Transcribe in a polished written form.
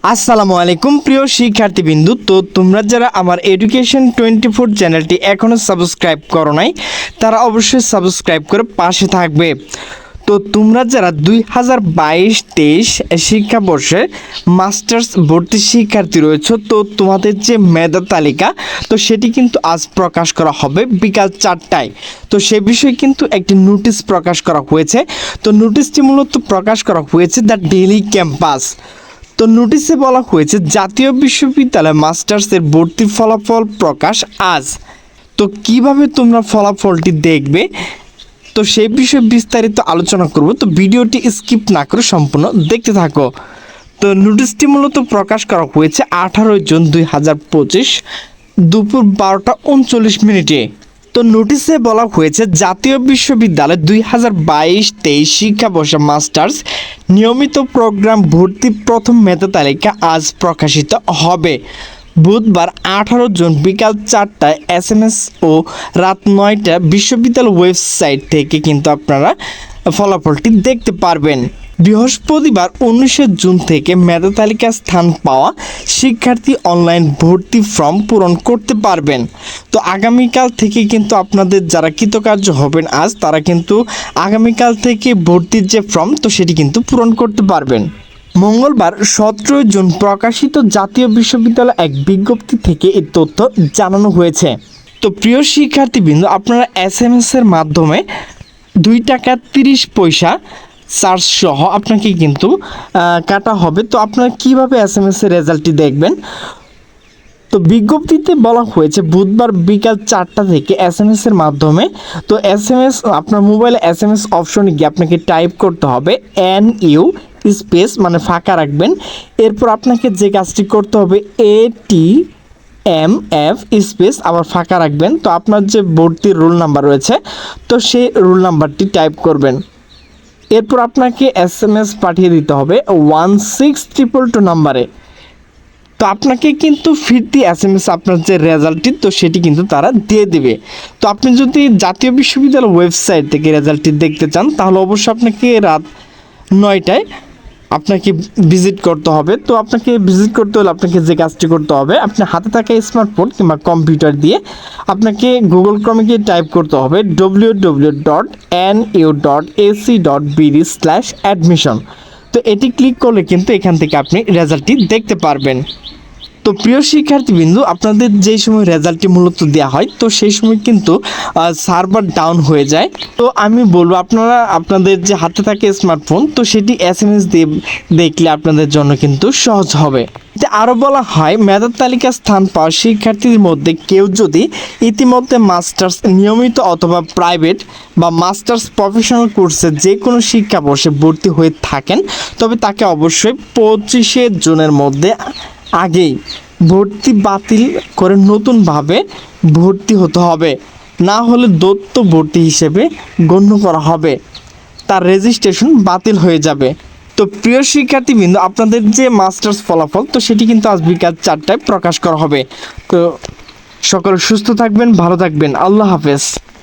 আসসালামু আলাইকুম প্রিয় শিক্ষার্থীবৃন্দু। তো তোমরা যারা আমার এডুকেশন 24 চ্যানেলটি এখনও সাবস্ক্রাইব করো নাই তারা অবশ্যই সাবস্ক্রাইব করে পাশে থাকবে। তো তোমরা যারা 2022-23 শিক্ষাবর্ষে মাস্টার্স ভর্তি শিক্ষার্থী রয়েছে, তো তোমাদের যে মেধা তালিকা তো সেটি কিন্তু আজ প্রকাশ করা হবে বিকাল 4টায়। তো সে বিষয়ে কিন্তু একটি নোটিশ প্রকাশ করা হয়েছে। তো নোটিশটি মূলত প্রকাশ করা হয়েছে দ্য ডেইলি ক্যাম্পাস। তো নোটিশে বলা হয়েছে জাতীয় বিশ্ববিদ্যালয় মাস্টার্সের ভর্তি ফলাফল প্রকাশ আজ। তো কিভাবে তোমরা ফলাফলটি দেখবে তো সেই বিষয়ে বিস্তারিত আলোচনা করব। তো ভিডিওটি স্কিপ না করে সম্পূর্ণ দেখতে থাকো। তো নোটিশটি মূলত প্রকাশ করা হয়েছে 18 জুন 2025 দুপুর 12:39। তো নোটিশে বলা হয়েছে জাতীয় বিশ্ববিদ্যালয় 2022-23 শিক্ষাবর্ষে মাস্টার্স নিয়মিত প্রোগ্রাম ভর্তি প্রথম মেধা তালিকা আজ প্রকাশিত হবে। বুধবার 18 জুন বিকাল 4টায় SMS ও রাত 9টা বিশ্ববিদ্যালয় ওয়েবসাইট থেকে কিন্তু আপনারা ফলাফলটি দেখতে পারবেন। বৃহস্পতিবার 19 জুন থেকে মেধা তালিকায় স্থান পাওয়া শিক্ষার্থী অনলাইন ভর্তি ফর্ম পূরণ করতে পারবেন। তো আগামীকাল থেকে কিন্তু আপনাদের যারা কৃতকার্য হবেন আজ তারা কিন্তু আগামীকাল থেকে ভর্তির যে ফর্ম তো সেটি কিন্তু পূরণ করতে পারবেন। মঙ্গলবার 17 জুন প্রকাশিত জাতীয় বিশ্ববিদ্যালয় এক বিজ্ঞপ্তি থেকে এই তথ্য জানানো হয়েছে। তো প্রিয় শিক্ষার্থীবৃন্দ, আপনারা SMS এর মাধ্যমে 2 টাকা 30 পয়সা চার্জ সহ আপনাকে কিন্তু কাটা হবে। তো আপনারা কীভাবে SMS এর রেজাল্টটি দেখবেন? তো বিজ্ঞপ্তিতে বলা হয়েছে বুধবার বিকাল 4টা থেকে SMS এর মাধ্যমে। তো SMS আপনার মোবাইলে SMS অপশনে গিয়ে আপনাকে টাইপ করতে হবে NU স্পেস মানে ফাঁকা রাখবেন। এরপর আপনাকে যে কাজটি করতে হবে ATMF স্পেস আবার ফাঁকা রাখবেন। তো আপনার যে ভর্তির রোল নাম্বার রয়েছে তো সেই রোল নাম্বারটি টাইপ করবেন। এরপর আপনাকে SMS পাঠিয়ে দিতে হবে 16222 নাম্বারে। তো আপনাকে কিন্তু ফিরতি SMS আপনার যে রেজাল্টটি তো সেটি কিন্তু তারা দিয়ে দেবে। তো আপনি যদি জাতীয় বিশ্ববিদ্যালয় ওয়েবসাইট থেকে রেজাল্টটি দেখতে চান তাহলে অবশ্যই আপনাকে রাত 9টায় আপনাকে ভিজিট করতে হবে। তো আপনাকে ভিজিট করতে হলে আপনাকে যে কাজটি করতে হবে, আপনি হাতে থাকা স্মার্টফোন কিংবা কম্পিউটার দিয়ে আপনাকে গুগল ক্রমে গিয়ে টাইপ করতে হবে www.nu.ac.bd/admission। তো এটি ক্লিক করলে কিন্তু এখান থেকে আপনি রেজাল্টটি দেখতে পারবেন। তো প্রিয় শিক্ষার্থীবৃন্দু, আপনাদের যেই সময় রেজাল্টটি মূলত দেওয়া হয় তো সেই সময় কিন্তু সার্ভার ডাউন হয়ে যায়। তো আমি বলবো আপনারা আপনাদের যে হাতে থাকে স্মার্টফোন তো সেটি SMS দিয়ে দেখলে আপনাদের জন্য কিন্তু সহজ হবে। আরও বলা হয় মেধা তালিকায় স্থান পাওয়া শিক্ষার্থীদের মধ্যে কেউ যদি ইতিমধ্যে মাস্টার্স নিয়মিত অথবা প্রাইভেট বা মাস্টার্স প্রফেশনাল কোর্সে যে কোনো শিক্ষাবর্ষে ভর্তি হয়ে থাকেন তবে তাকে অবশ্যই 25 জুনের মধ্যে আগেই ভর্তি বাতিল করে নতুনভাবে ভর্তি হতে হবে, না হলে দ্বৈত ভর্তি হিসেবে গণ্য করা হবে, তার রেজিস্ট্রেশন বাতিল হয়ে যাবে। তো প্রিয় শিক্ষার্থীবৃন্দ, আপনাদের যে মাস্টার্স ফলাফল তো সেটি কিন্তু আজ বিকাল 4টায় প্রকাশ করা হবে। তো সকলে সুস্থ থাকবেন, ভালো থাকবেন, আল্লাহ হাফেজ।